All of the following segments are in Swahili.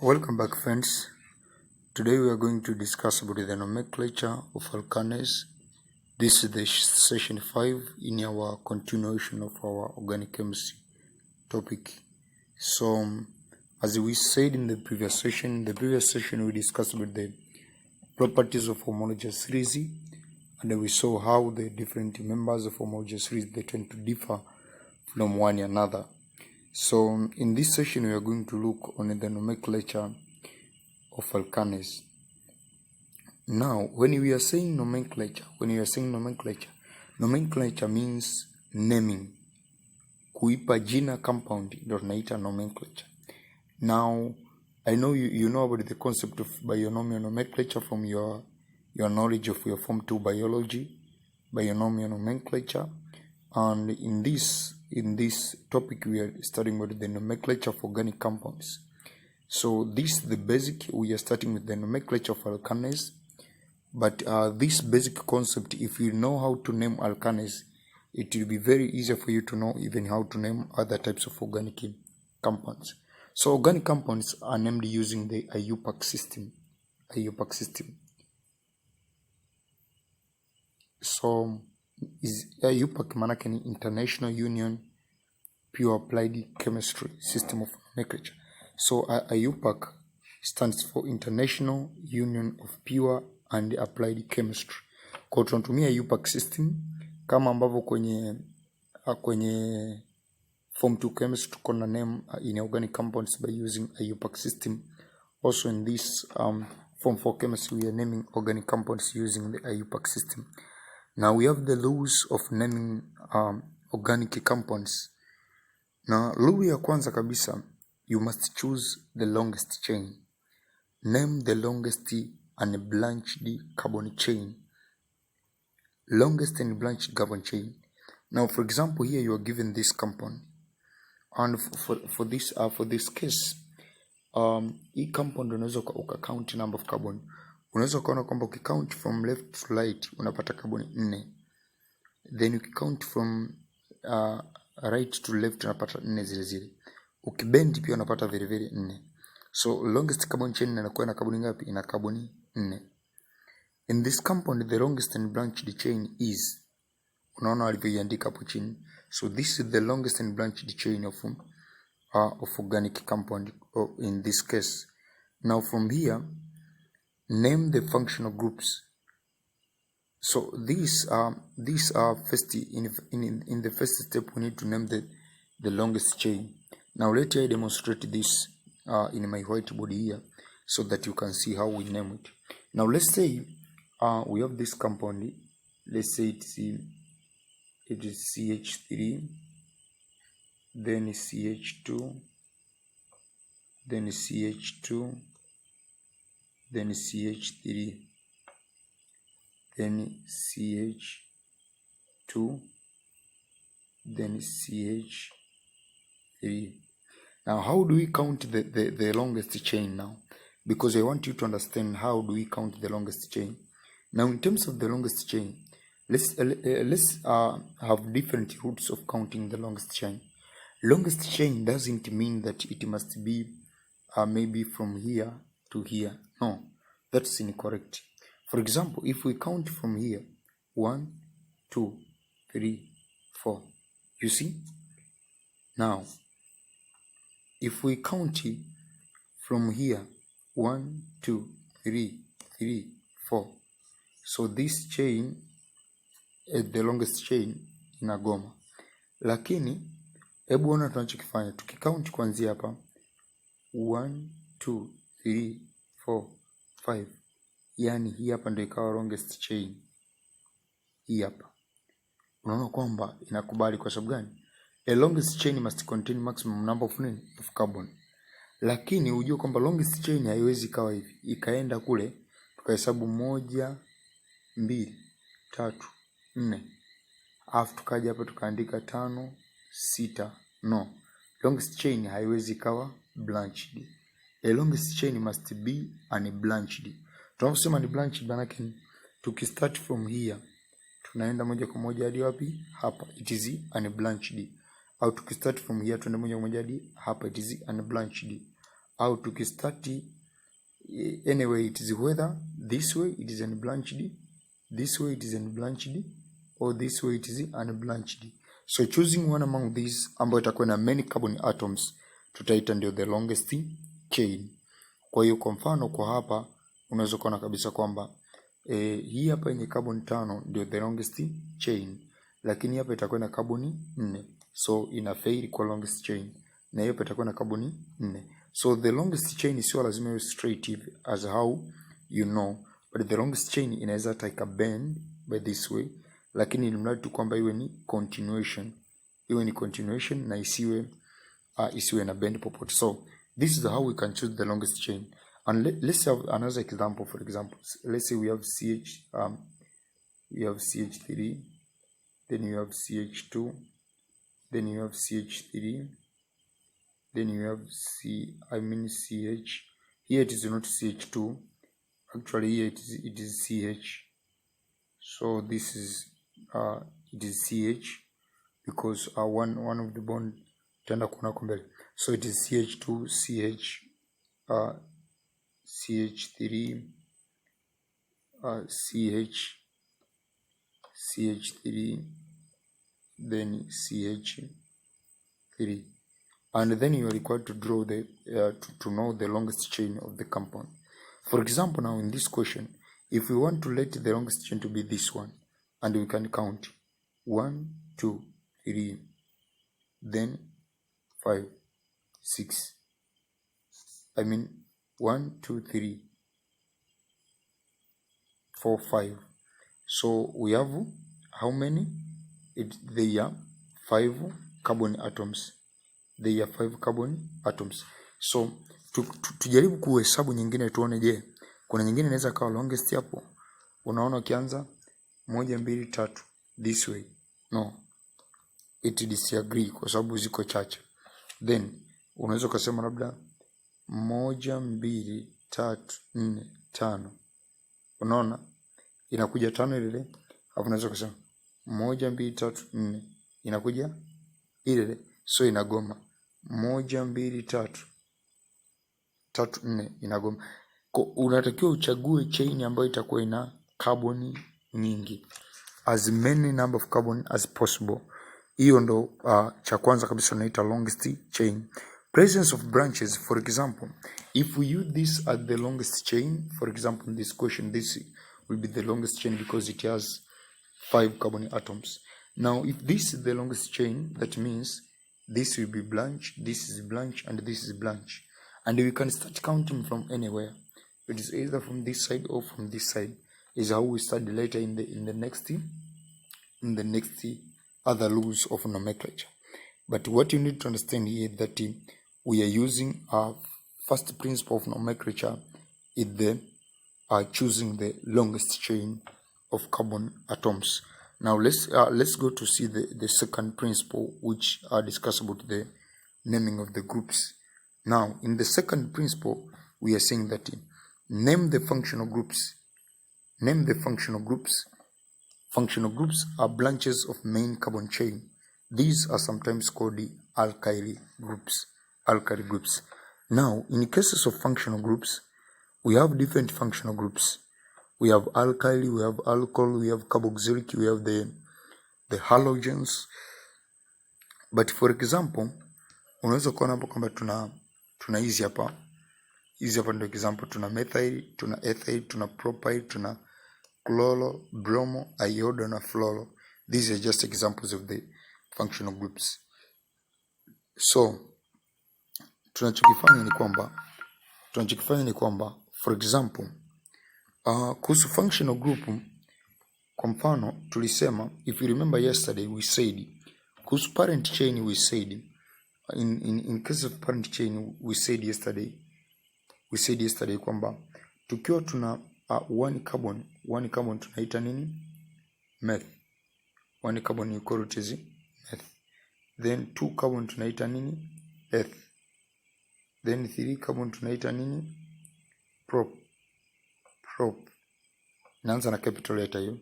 Welcome back, friends. Today we are going to discuss about the nomenclature of alkanes. This is the session 5 in our continuation of our organic chemistry topic. So, as we said in the previous session, we discussed about the properties of homologous series, and we saw how the different members of homologous series they tend to differ from one another. So in this session, we are going to look on the nomenclature of alkanes. Now, when we are saying nomenclature, nomenclature means naming. Kuipa jina compound ndio tunaita nomenclature. Now, I know you know about the concept of binomial nomenclature from your knowledge of your Form 2 biology, binomial nomenclature, and in this topic we are studying about the nomenclature of organic compounds. So this is the basic. We are starting with the nomenclature of alkanes, but this basic concept, if you know how to name alkanes, it will be very easy for you to know even how to name other types of organic compounds. So organic compounds are named using the IUPAC system. So is IUPAC manake ni International Union Pure Applied Chemistry System of Nomenclature. So IUPAC stands for International Union of Pure and Applied Chemistry. Kwa tunatumia IUPAC system kama ambavyo kwenye Form 2 chemistry tuko na name in organic compounds by using IUPAC system. Also in this Form 4 chemistry we are naming organic compounds using the IUPAC system. Now we have the laws of naming organic compounds. Now law ya kwanza kabisa, you must choose the longest chain. Name the longest unbranched carbon chain. Longest and branched carbon chain. Now for example, here you are given this compound, and for this case hii compound unaweza ukacount number of carbon. Unaweza kuona kwamba ukicount from left to right unapata carbon 4. Then ukicount from right to left unapata 4 zile zile. Ukibend pia unapata vile vile 4. So longest carbon chain inakuwa na carbon ngapi? Ina carbon 4. In this compound the longest and branched chain is, unaona walivyoiandika hapo chini. So this is the longest and branched chain of organic compound in this case. Now from here, name the functional groups. So these are first in the first step we need to name the longest chain. Now let me demonstrate this in my whiteboard here so that you can see how we name it. Now let's say we have this compound. Let's say it is CH3, then CH2, then CH2, then CH3, then CH2, then CH3. Now how do we count the longest chain now? Because I want you to understand how do we count the longest chain. Now in terms of the longest chain, let's have different routes of counting the longest chain. Longest chain doesn't mean that it must be maybe from here to here. No, that's incorrect. For example, if we count from here, 1, 2, 3, 4, you see? Now, if we count from here, 1, 2, 3, 4, so this chain is the longest chain inagoma. Lakini, hebu ona tunachokifanya. Tukicount kuanzia hapa, 1, 2, 3, 4, 5. Yani hii hapa ndio ikawa longest chain. Hii hapa. Unaona kwamba inakubali kwa sababu gani? A longest chain must contain maximum number of carbon. Lakini ujue kwamba longest chain haiwezi kawa hivi. Ikaenda kule tukahesabu 1, 2, 3, 4. Alafu tukaja hapa tukaandika 5, 6. No. Longest chain haiwezi kawa branched. A longest chain must be unbranched. Tunaposema ni branched manake tukistart from here tunaenda moja kwa moja hadi wapi? Hapa. It is unbranched. Au tukistart from here tunaenda moja kwa moja hadi hapa. It is unbranched. au tukistart anyway, it is whether this way it is unbranched, this way it is unbranched, or this way it is unbranched. So choosing one among these ambayo itakuwa na many carbon atoms tutaita ndio the longest chain. Kwa hiyo kwa mfano kwa hapa unaweza kuona kabisa kwamba hii hapa yenye carbon 5 ndio the longest chain, lakini hapa itakuwa na carbon 4, so ina fail kwa longest chain, na hiyo hapa itakuwa na carbon 4. So the longest chain sio lazima iwe straight hivi as how you know, but the longest chain inaweza take a bend by this way, lakini ni mradi tu kwamba iwe ni continuation, na isiwe na bend popote. So this is how we can choose the longest chain. And let's have another example. For example, let's say we have CH3, then you have CH2, then you have CH3, then you have CH. Here it is not CH2, actually here it is CH. So this is it is CH because one of the bond tenda kuna mbele. So it is CH2, CH, CH3, CH3, then CH3, and then you are required to draw the to know the longest chain of the compound. For example, now in this question, if we want to let the longest chain to be this one, and we can count 1, 2, 3, then 5, 6. 1, 2, 3, 4, 5. So we have how many? They are 5 carbon atoms. They are 5 carbon atoms. So tujaribu kuhesabu nyingine tuone, je, kuna nyingine inaweza kawa longest hapo. Unaona ukianza 1, 2, 3 this way. No. It disagree kwa sababu ziko chache. Then unaweza kusema labda 1, 2, 3, 4, 5. Unaona inakuja 5 ile, hapo unaweza kusema 1, 2, 3, 4 inakuja ile, so inagoma 1, 2, 3, 4 inagoma. Unatakiwa uchague chain ambayo itakuwa ina carbon nyingi, as many number of carbon as possible. Hiyo ndo cha kwanza kabisa unaita longest chain. Presence of branches, for example, if we use this as the longest chain, for example in this question, this will be the longest chain because it has 5 carbon atoms. Now if this is the longest chain, that means this will be branch, this is branch, and this is branch, and we can start counting from anywhere. It is either from this side or from this side. Is how we study later in the next other rules of nomenclature. But what you need to understand here is that we are using our first principle of nomenclature is the choosing the longest chain of carbon atoms. Now let's go to see the second principle, which discuss about the naming of the groups. Now in the second principle we are saying that name the functional groups. Name the functional groups. Functional groups are branches of main carbon chain. These are sometimes called the alkyl groups. Alkyl groups. Now, in cases of functional groups, we have different functional groups. We have alkyl, we have alcohol, we have carboxylic, we have the halogens. But for example, unaweza kuona hapo kwamba tuna hizi hapa. Hizi hapa ndio example, tuna methyl, tuna ethyl, tuna propyl, tuna chloro, bromo, iodo na fluoro. These are just examples of the functional groups. So tunachokifanya ni kwamba for example kuhusu functional group, kwa mfano tulisema, if you remember yesterday we said kuhusu parent chain, we said in case of parent chain we said yesterday kwamba tukiwa tuna one carbon tunaita nini? Meth. One carbon equal to meth. Then 2 carbon tunaita nini? Eth. Then 3 carbon tunaita nini? Prop. Naanza na capital letter hiyo.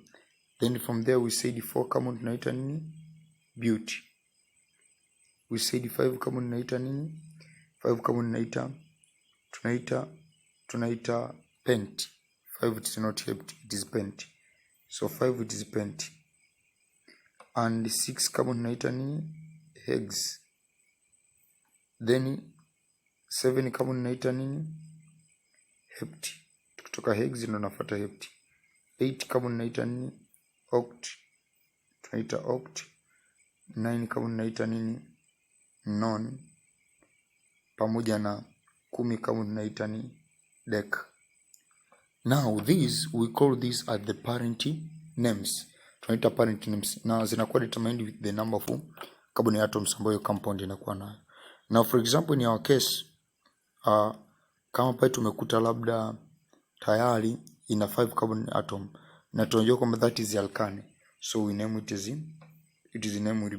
Then from there we said 4 carbon tunaita nini? Bute. We said 5 carbon tunaita nini? 5 carbon tunaita tunaita pent. 5 it is not hept, it is pent. So 5 it is pent. And 6 carbon tunaita ni hex. Then 7 carbon tunaita nini? Hept. Tukitoka hex ndo nafuata hept. 8 carbon tunaita nini? Oct. Tunaita oct. 9 carbon tunaita nini? Non. Pamoja na 10 carbon tunaita ni dec. Now these we call these as the parent names. Tunaita parent names. Na zinakuwa determined with the number of carbon atoms ambayo compound inakuwa nayo. Now for example in our case kama pale tumekuta labda tayari ina 5 carbon atom na tunajua kwamba that is alkane, so we name it as its name will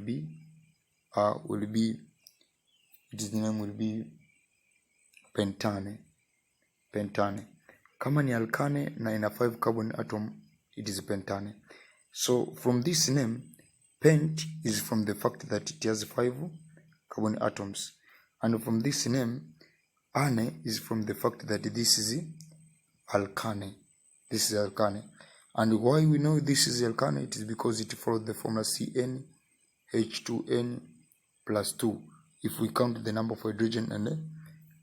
be pentane. Kama ni alkane na ina 5 carbon atom, it is pentane. So from this name, pent is from the fact that it has 5 carbon atoms, and from this name ane is from the fact that this is alkane. This is alkane. And why we know this is alkane? It is because it follows the formula CnH2n plus 2 if we count the number of hydrogen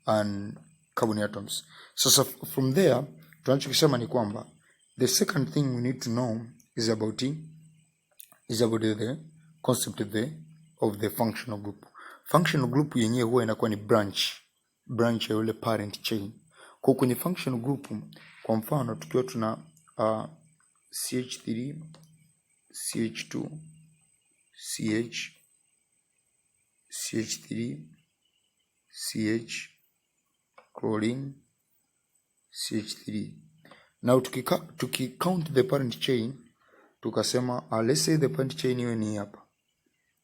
and carbon atoms. So from there tunachokisema ni kwamba the second thing we need to know is about the concept of the functional group. Functional group yenyewe huwa inakuwa ni branch ya yule parent chain. Kwa kwenye functional group, kwa mfano tukiwa tuna CH3, CH2, CH3, CH, chlorine, CH3. Now tukicount the parent chain, tukasema let's say the parent chain hiyo ni hapa.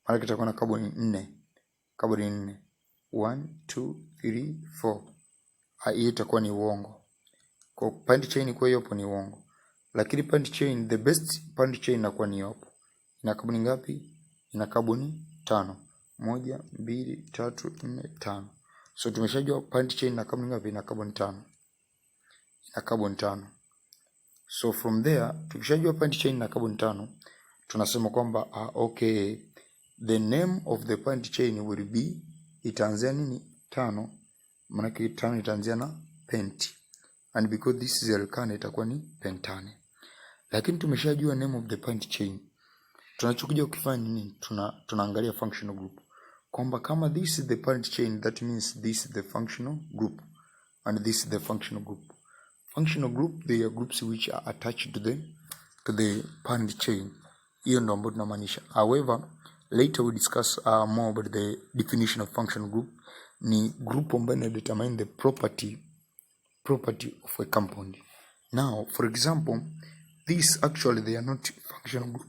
Maana kitakuwa na carbon 4. 1 2 3 4. Hii itakuwa ni uongo. Kwa parent chain kwa hiyo hapo ni uongo. Lakini parent chain, the best parent chain inakuwa ni hapo. Ina carbon ngapi? Ina carbon 5. 1 2 3 4 5. So tumeshajua parent chain ina carbon ngapi? Ina carbon 5. Ina carbon 5. So from there tukishajua parent chain ina carbon 5, tunasema kwamba okay, the name of the parent chain will be, itaanzia nini? 5. Maana 5 itaanzia na pent. And because this is alkane itakuwa ni pentane. Lakini tumeshajua name of the parent chain, tunachokuja kufanya nini? Tunaangalia functional group. Kwamba kama this is the parent chain, that means this is the functional group and this is the functional group. Functional group, they are groups which are attached to the parent chain. Hiyo ndo ambayo tunamaanisha. However, later we discuss more about the definition of functional group. Ni group ambayo ina determine the property of a compound. Now, for example, these actually they are not functional group.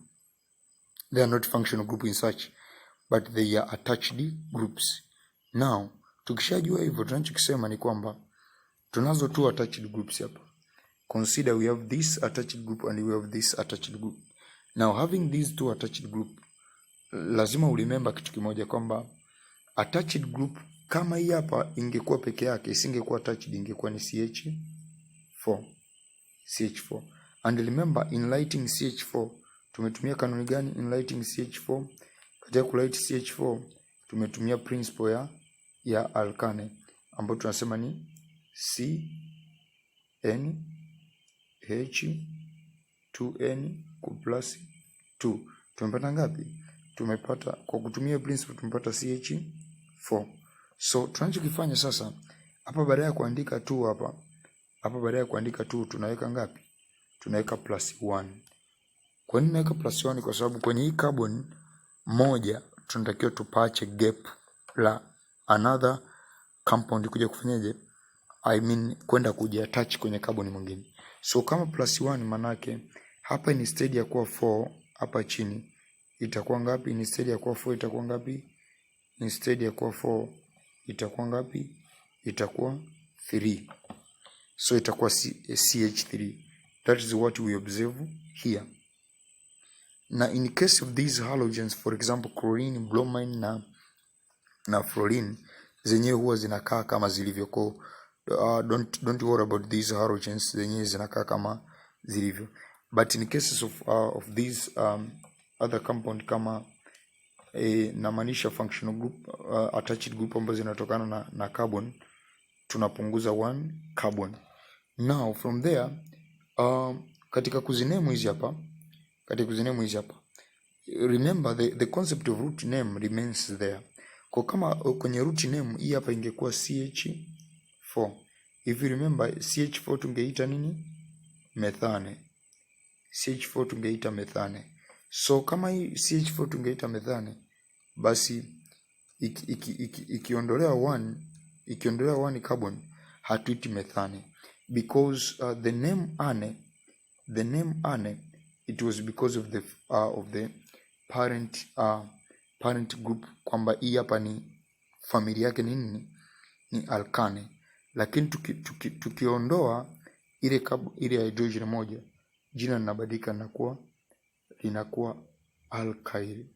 They are not functional group in such, but they are attached groups. Now, tukishajua hivyo tunachokisema ni kwamba tunazo two attached groups hapa. Consider we have this attached group and we have this attached group. Now, having these two attached group, lazima ulimember kitu kimoja kwamba attached group kama hii hapa ingekuwa peke yake, isingekuwa attached, ingekuwa ni CH4. And remember in lighting CH4 tumetumia kanuni gani? In lighting CH4, katika kulight CH4 tumetumia principle ya alkane ambayo tunasema ni CnH2n plus 2. Tumepata ngapi? Tumepata, kwa kutumia principle tumepata CH4. So tunachokifanya sasa hapa, baada ya kuandika 2 hapa baada ya kuandika 2 tunaweka ngapi? Tunaweka plus 1. Kwa nini naweka plus 1? Kwa sababu kwenye hii carbon moja tunatakiwa tupache gap la another compound kuja kufanyaje? Kwenda kuja attach kwenye carbon mwingine. So kama plus 1 manake hapa instead ya kuwa 4 hapa chini itakuwa ngapi? Instead ya kuwa 4 itakuwa ngapi? Instead ya kuwa 4 itakuwa ngapi? Itakuwa 3. So itakuwa CH3. That is what we observe here. Na in case of these halogens, for example chlorine, bromine na fluorine, zenyewe huwa zinakaa kama zilivyo. don't worry about these halogens zenyewe zinakaa kama zilivyo, but in cases of these other compound kama namaanisha functional group attached group ambazo zinatokana na carbon, tunapunguza 1 carbon. Now from there katika kuziname hizi hapa, remember the concept of root name remains there. Kwa kama kwenye root name hii hapa ingekuwa CH4, if you remember CH4 tungeita nini? Methane. CH4 tungeita methane. So kama hii CH4 tungeita methane, basi ikiondolewa 1 carbon hatuiti methane, because the name ane it was because of the parent group, kwamba hii hapa ni familia yake nini? Ni alkane. Lakini tukiondoa ile hydrogen moja, jina linabadilika linakuwa alkyl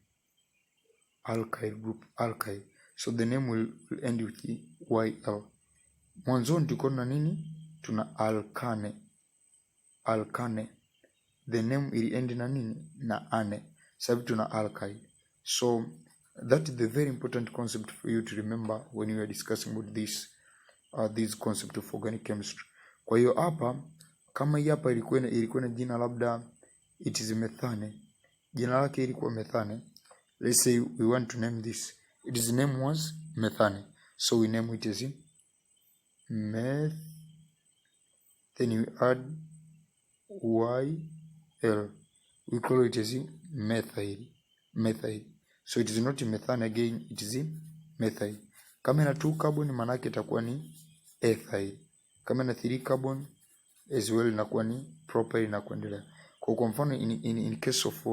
group, alkyl. So the name will end with YL. Mwanzoni tuko na nini? Tuna alkane. The name will end na nini? Na ane. Sababu tuna alkyl. So that is the very important concept for you to remember when you are discussing about this concept of organic chemistry. Kwa hiyo hapa kama hii hapa ilikuwa na jina labda it is methane, jina lake ilikuwa methane. Let's say we want to name this, its name was methane, so we name it as meth, then we add YL, we call it as methyl. So it is not methane again, it is methyl. Kama ina 2 carbon maana yake itakuwa ni ethyl. Kama ina 3 carbon as well inakuwa ni propyl na kuendelea. Kwa mfano in case of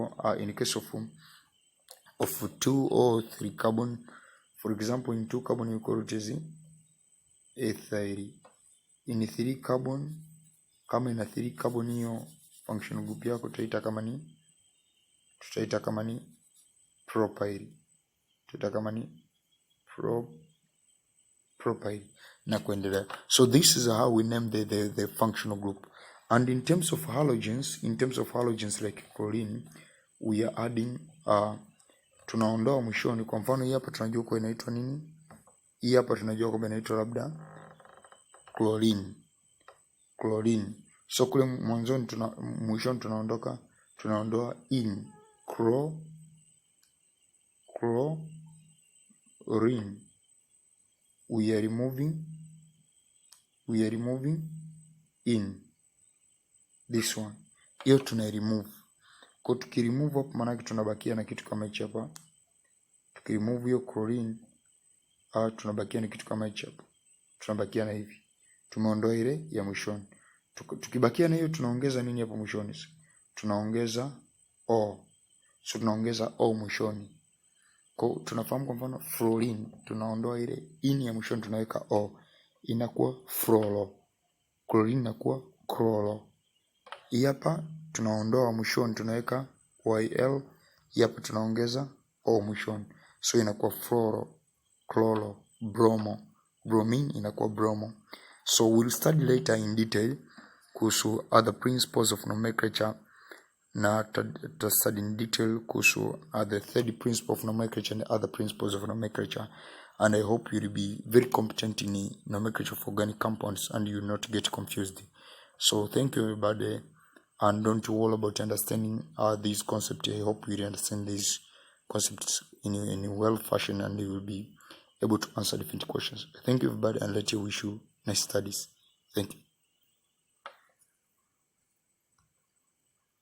2 or 3 carbon, for example in 2 carbon we call it as ethyl. In 3 carbon, kama ina 3 carbon hiyo functional group yako tutaita kama ni propyl. Propyl na kuendelea. So this is how we name the functional group. And in terms of halogens like chlorine, we are adding tunaondoa mwishoni. Kwa mfano hii hapa tunajua kwa inaitwa nini? Hii hapa tunajua kwamba inaitwa labda chlorine. So kule mwanzoni mwishoni tunaondoa in chlorine. We are removing in this one. Hiyo tuna remove. Kwa tukiremove hapo maana tunabakia na kitu kama hichi hapa. Tukiremove hiyo chlorine tunabakia na kitu kama hichi hapa. Tunabakia na hivi. Tumeondoa ile ya mwishoni. Tukibakia na hiyo tunaongeza nini hapo mwishoni? Tunaongeza O. So tunaongeza O mwishoni. Kwa tunafahamu kwa mfano fluorine, tunaondoa ile in ya mwishoni tunaweka O, inakuwa fluoro. Chlorine inakuwa chloro. Hii hapa tunaondoa mwishoni tunaweka YL, hii hapa tunaongeza O mwishoni. So inakuwa fluoro, chloro, bromo. Bromine inakuwa bromo. So we'll study later in detail kuhusu other principles of nomenclature, na study in detail kuhusu the third principle of nomenclature and the other principles of nomenclature. And I hope you will be very competent in nomenclature of organic compounds and you will not get confused. So thank you everybody, and don't worry about understanding these concepts. I hope you will understand these concepts in a well fashion and you will be able to answer different questions. Thank you everybody, and let you wish you nice studies. Thank you.